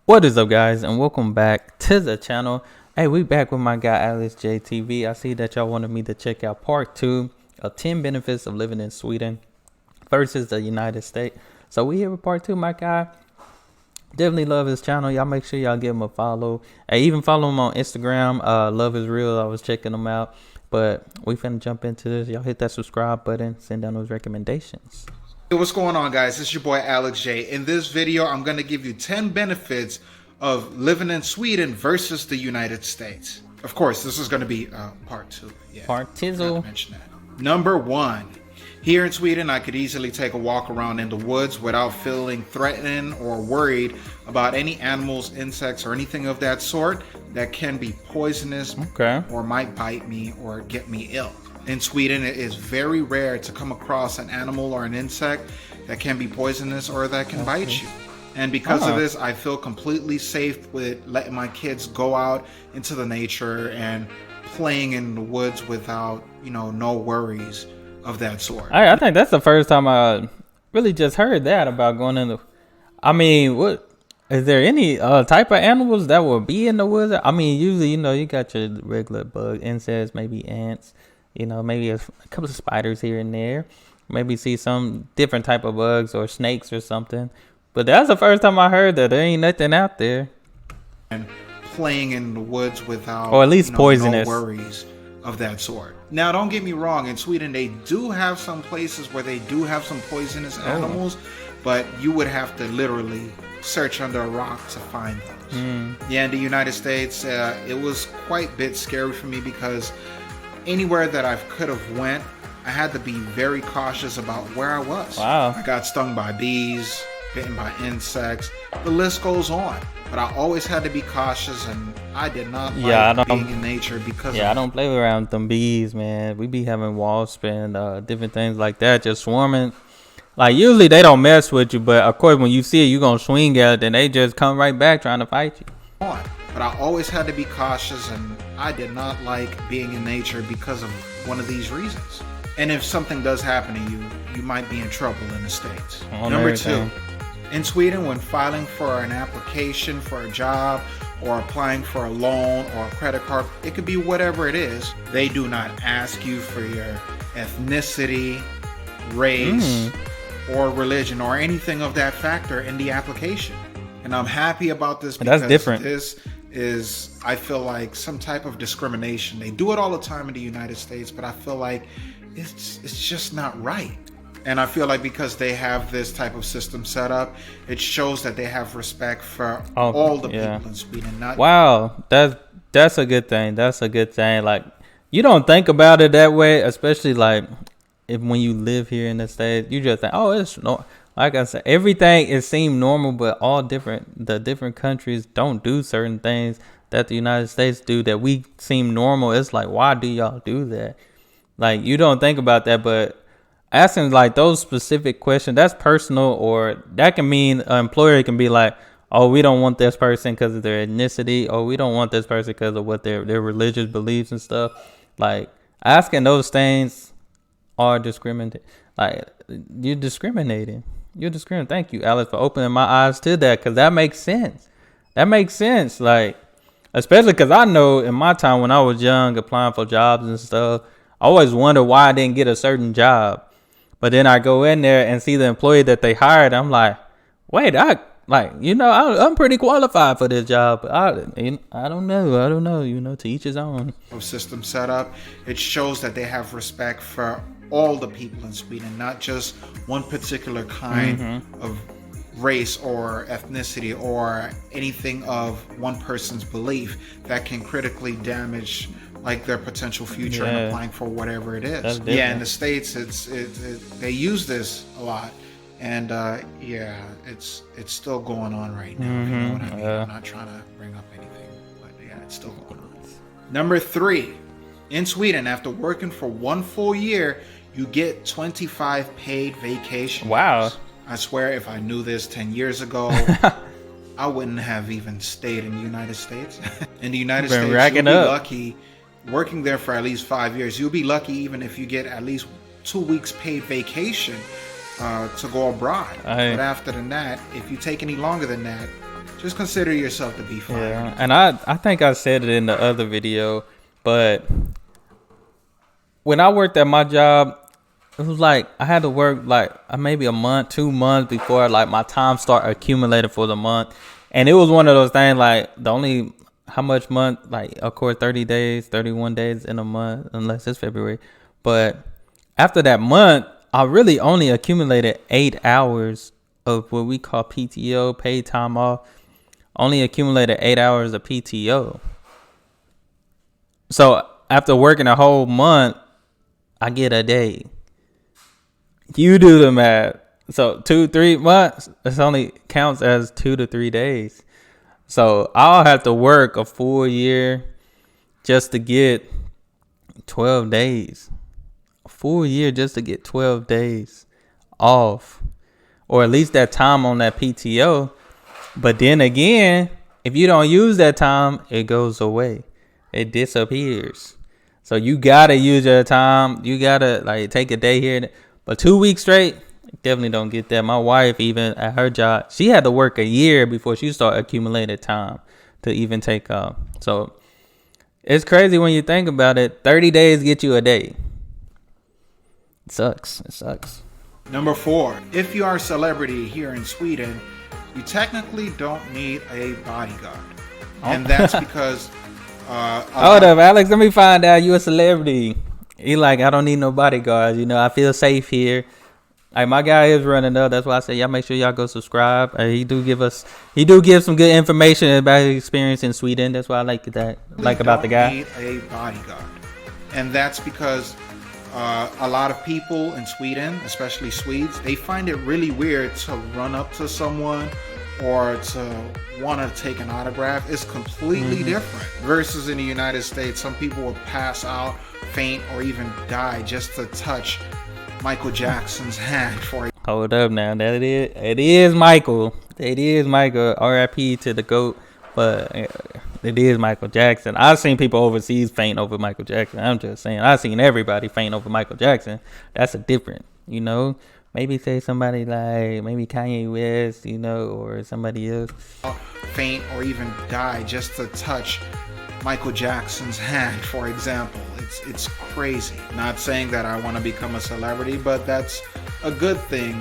What is up, guys, and welcome back to the channel. Hey, we back with my guy Alex JTV. I see that y'all wanted me to check out part 2 of 10 benefits of living in Sweden versus the United States. So we here with part 2, my guy. Definitely love his channel. Y'all make sure y'all give him a follow. Hey, even follow him on Instagram. Love is real. I was checking him out. But we finna jump into this. Y'all hit that subscribe button. Send down those recommendations. Hey, what's going on, guys? It's your boy Alex J. In this video, I'm going to give you 10 benefits of living in Sweden versus the United States. Of course, this is going to be part 2. Yeah, part 2. Mention that. Number 1. Here in Sweden, I could easily take a walk around in the woods without feeling threatened or worried about any animals, insects, or anything of that sort that can be poisonous or might bite me or get me ill. In Sweden, it is very rare to come across an animal or an insect that can be poisonous or that can bite you. And because of this, I feel completely safe with letting my kids go out into the nature and playing in the woods without, no worries of that sort. I think that's the first time I really just heard that about going in the... I mean, what... Is there any type of animals that will be in the woods? I mean, usually, you got your regular bug, insects, maybe ants. Maybe a couple of spiders here and there. Maybe see some different type of bugs or snakes or something. But that's the first time I heard that there ain't nothing out there. And playing in the woods without, or at least poisonous, no worries of that sort. Now, don't get me wrong. In Sweden, they do have some places where they do have some poisonous animals, but you would have to literally search under a rock to find those. Yeah, in the United States, it was quite a bit scary for me because anywhere that I could have went, I had to be very cautious about where I was. Wow. I got stung by bees, bitten by insects. The list goes on. But I always had to be cautious, and I did not like being in nature because I don't play around with them bees, man. We be having wasps and different things like that just swarming. Like, usually they don't mess with you, but of course when you see it, you're going to swing at it, and they just come right back trying to fight you. But I always had to be cautious, and I did not like being in nature because of one of these reasons. And if something does happen to you, you might be in trouble in the States. Number 2, in Sweden, when filing for an application for a job or applying for a loan or a credit card, it could be whatever it is, they do not ask you for your ethnicity, race, or religion or anything of that factor in the application. And I'm happy about this because that's different. This is, I feel like, some type of discrimination. They do it all the time in the United States, but I feel like it's just not right. And I feel like because they have this type of system set up, it shows that they have respect for all the people in Sweden. Wow, that's a good thing. That's a good thing. Like, you don't think about it that way, especially like when you live here in the States. You just think, oh, it's no. Like I said, everything it seemed normal, but the different countries don't do certain things that the United States do that we seem normal. It's like, why do y'all do that? Like, you don't think about that, but asking like those specific questions, that's personal, or that can mean an employer can be like, oh, we don't want this person because of their ethnicity, or we don't want this person because of what their religious beliefs and stuff. Like, asking those things are discriminating. Like, you're discriminating. Thank you, Alex, for opening my eyes to that, because that makes sense. Like, especially because I know in my time when I was young, applying for jobs and stuff, I always wonder why I didn't get a certain job. But then I go in there and see the employee that they hired. I'm like, wait, I'm pretty qualified for this job. But I don't know. To each his own. System set up, it shows that they have respect for all the people in Sweden, not just one particular kind of race or ethnicity or anything of one person's belief that can critically damage like their potential future in applying for whatever it is. Yeah, in the States, they use this a lot, and it's still going on right now. You know what I mean? I'm not trying to bring up anything, but yeah, it's still going on. Number 3, in Sweden, after working for 1 full year, you get 25 paid vacation. Wow. I swear, if I knew this 10 years ago, I wouldn't have even stayed in the United States. In the United States, you'll be lucky working there for at least 5 years. You'll be lucky even if you get at least 2 weeks paid vacation to go abroad. But after that, if you take any longer than that, just consider yourself to be fired. Yeah, and I think I said it in the other video, but when I worked at my job, it was like I had to work like maybe a month, 2 months before like my time start accumulating for the month. And it was one of those things like the only how much month, like of course 30 days, 31 days in a month, unless it's February. But after that month, I really only accumulated 8 hours of what we call PTO, paid time off. Only accumulated 8 hours of PTO. So after working a whole month, I get a day. You do the math. So 2-3 months, it only counts as 2 to 3 days. So I'll have to work a full year just to get 12 days. A full year just to get 12 days off. Or at least that time on that PTO. But then again, if you don't use that time, it goes away. It disappears. So you gotta use your time. You gotta like take a day here. But 2 weeks straight, definitely don't get that. My wife, even at her job, she had to work a year before she started accumulating time to even take off. So it's crazy when you think about it. 30 days get you a day. It sucks. It sucks. Number 4, if you are a celebrity here in Sweden, you technically don't need a bodyguard. And that's because... hold up, Alex. Let me find out you a celebrity. He like, I don't need no bodyguards. You know, I feel safe here. Like my guy is running up. That's why I say y'all make sure y'all go subscribe. He do give some good information about his experience in Sweden. That's why I like that. Like about the guy. Need a bodyguard, and that's because a lot of people in Sweden, especially Swedes, they find it really weird to run up to someone or to want to take an autograph. It's completely different versus in the United States. Some people will pass out, faint, or even die just to touch Michael Jackson's hand for it. Hold up now. It is Michael. It is Michael. R.I.P. to the GOAT. But it is Michael Jackson. I've seen people overseas faint over Michael Jackson. I'm just saying. I've seen everybody faint over Michael Jackson. That's a different, you know. Maybe say somebody like maybe Kanye West, you know, or somebody else. Faint or even die just to touch Michael Jackson's hand, for example. It's crazy. Not saying that I want to become a celebrity, but that's a good thing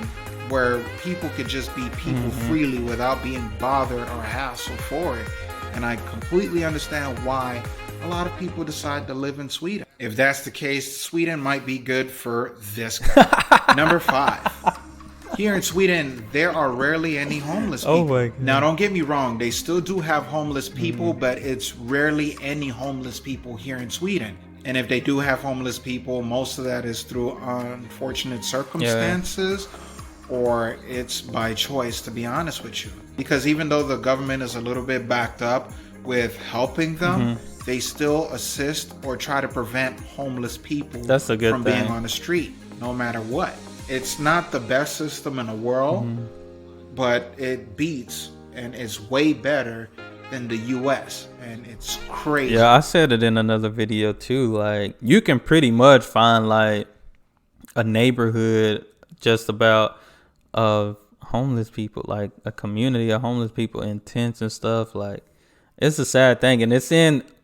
where people could just be people freely without being bothered or hassled for it. And I completely understand why a lot of people decide to live in Sweden. If that's the case, Sweden might be good for this guy. Number 5. Here in Sweden, there are rarely any homeless people. Oh my God. Now, don't get me wrong. They still do have homeless people, but it's rarely any homeless people here in Sweden. And if they do have homeless people, most of that is through unfortunate circumstances, or it's by choice, to be honest with you. Because even though the government is a little bit backed up with helping them, they still assist or try to prevent homeless people from being on the street, no matter what. It's not the best system in the world, but it beats and is way better than the U.S. and it's crazy. Yeah, I said it in another video too. Like, you can pretty much find like a neighborhood just about of homeless people, like a community of homeless people in tents and stuff. Like, it's a sad thing, and it's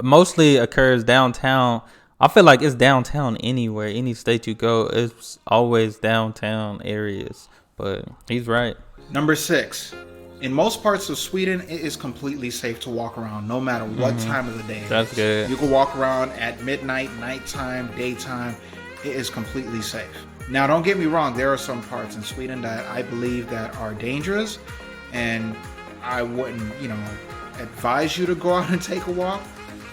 mostly occurs downtown. I feel like it's downtown anywhere, any state you go, it's always downtown areas. But he's right. Number 6. In most parts of Sweden, it is completely safe to walk around no matter what time of the day. That's good. You can walk around at midnight, nighttime, daytime. It is completely safe. Now, don't get me wrong. There are some parts in Sweden that I believe that are dangerous, and I wouldn't, advise you to go out and take a walk.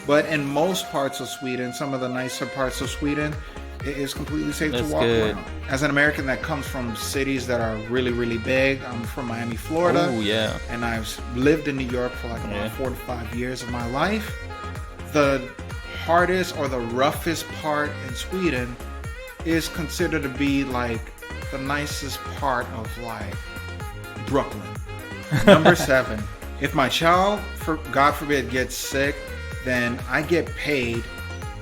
But in most parts of Sweden, some of the nicer parts of Sweden, it is completely safe to walk around. As an American that comes from cities that are really, really big, I'm from Miami, Florida. Oh, yeah. And I've lived in New York for like about 4 to 5 years of my life. The hardest or the roughest part in Sweden is considered to be like the nicest part of like Brooklyn. Number 7. If my child, God forbid, gets sick, then I get paid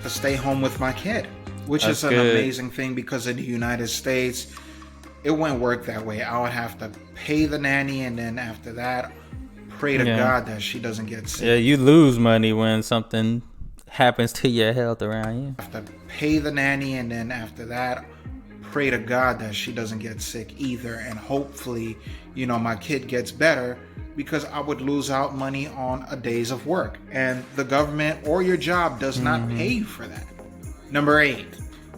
to stay home with my kid, which is an amazing thing, because in the United States, it wouldn't work that way. I would have to pay the nanny, and then after that, pray to God that she doesn't get sick. Yeah, you lose money when something happens to your health around you. Have to pay the nanny, and then after that, pray to God that she doesn't get sick either. And hopefully, my kid gets better, because I would lose out money on a days of work. And the government or your job does not pay you for that. Number 8.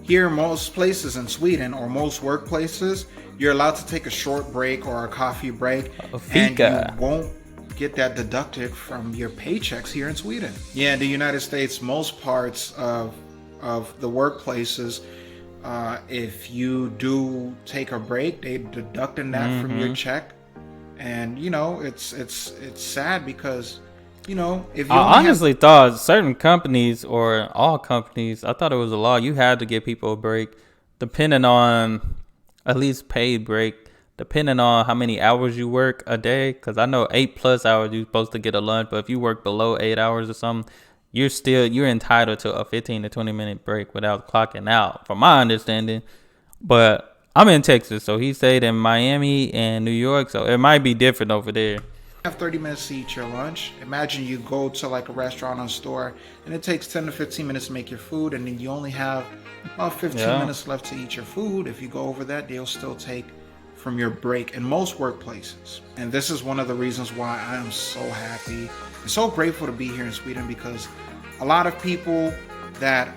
Here, most places in Sweden, or most workplaces, you're allowed to take a short break or a coffee break, and you won't get that deducted from your paychecks here in Sweden. Yeah, in the United States, most parts of the workplaces, if you do take a break, they deducting that from your check. And it's sad, because if you I honestly thought certain companies, or all companies, I thought it was a law you had to give people a break, depending on, at least paid break, depending on how many hours you work a day. Because I know 8+ hours you're supposed to get a lunch, but if you work below 8 hours or something, you're entitled to a 15 to 20 minute break without clocking out, from my understanding. But I'm in Texas, so he stayed in Miami and New York, so it might be different over there. Have 30 minutes to eat your lunch. Imagine you go to like a restaurant or store, and it takes 10 to 15 minutes to make your food, and then you only have about 15 minutes left to eat your food. If you go over that, they'll still take from your break in most workplaces. And this is one of the reasons why I am so happy and so grateful to be here in Sweden, because a lot of people that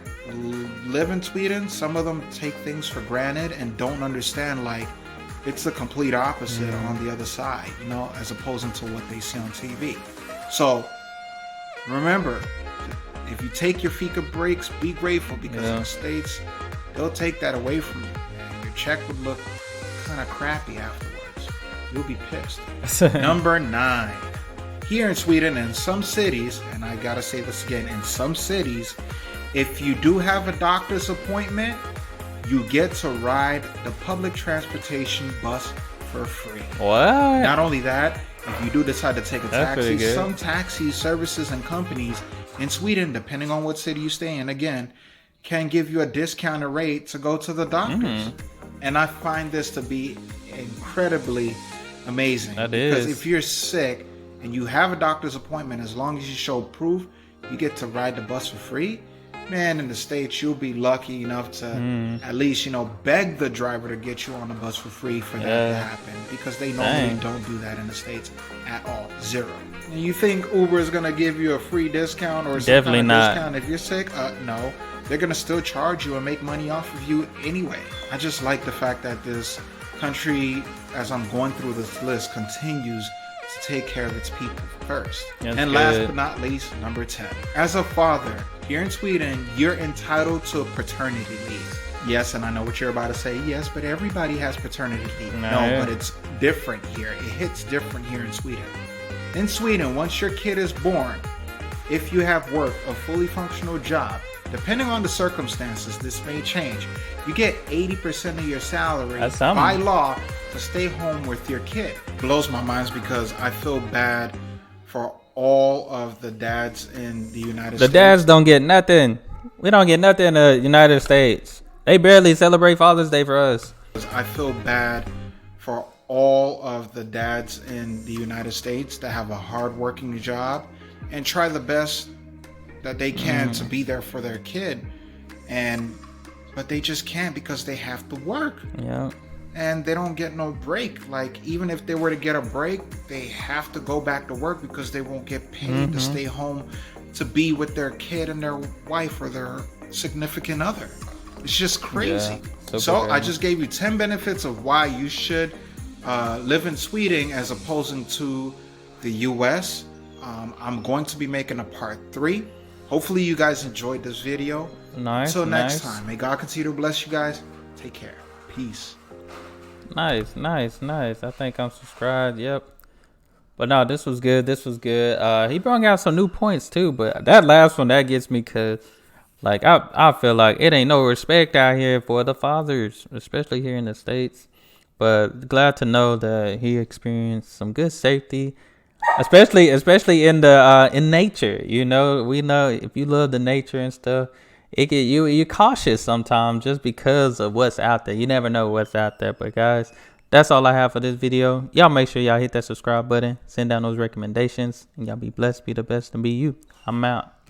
live in Sweden, some of them take things for granted and don't understand, like, it's the complete opposite on the other side, as opposed to what they see on TV. So remember, if you take your fika breaks, be grateful, because in the States, they'll take that away from you, and your check would look kind of crappy afterwards. You'll be pissed. Number 9. Here in Sweden, in some cities, and I gotta say this again, in some cities, if you do have a doctor's appointment, you get to ride the public transportation bus for free. What? Not only that, if you do decide to take a taxi, some taxi services and companies in Sweden, depending on what city you stay in, again, can give you a discounted rate to go to the doctors. And I find this to be incredibly amazing. Because if you're sick and you have a doctor's appointment, as long as you show proof, you get to ride the bus for free. Man, in the States, you'll be lucky enough to at least, beg the driver to get you on the bus for free for that to happen, because they normally don't do that in the States at all. Zero. And you think Uber is going to give you a free discount or some kind of discount if you're sick? No. They're going to still charge you and make money off of you anyway. I just like the fact that this country, as I'm going through this list, continues to take care of its people first. And last but not least, number 10. As a father, here in Sweden, you're entitled to a paternity leave. Yes, and I know what you're about to say. Yes, but everybody has paternity leave. No, but it's different here. It hits different here in Sweden. In Sweden, once your kid is born, if you have worked a fully functional job, depending on the circumstances, this may change. You get 80% of your salary by law to stay home with your kid. It blows my mind, because I feel bad for all of the dads in the United States. The dads don't get nothing. We don't get nothing in the United States. They barely celebrate Father's Day for us. I feel bad for all of the dads in the United States that have a hard-working job and try the best that they can to be there for their kid, but they just can't, because they have to work. And they don't get no break. Like, even if they were to get a break, they have to go back to work, because they won't get paid to stay home to be with their kid and their wife or their significant other. It's just crazy. So I just gave you 10 benefits of why you should live in Sweden as opposing to the US. I'm going to be making a part 3. Hopefully you guys enjoyed this video. Until next time, may God continue to bless you guys. Take care. Peace. Nice. I think I'm subscribed. Yep. But no, this was good. He brought out some new points too, but that last one, that gets me, because like I feel like it ain't no respect out here for the fathers, especially here in the States. But glad to know that he experienced some good safety, especially in the in nature. We know if you love the nature and stuff, you're cautious sometimes just because of what's out there. You never know what's out there. But guys, that's all I have for this video. Y'all make sure y'all hit that subscribe button, send down those recommendations, and y'all be blessed, be the best, and be you. I'm out.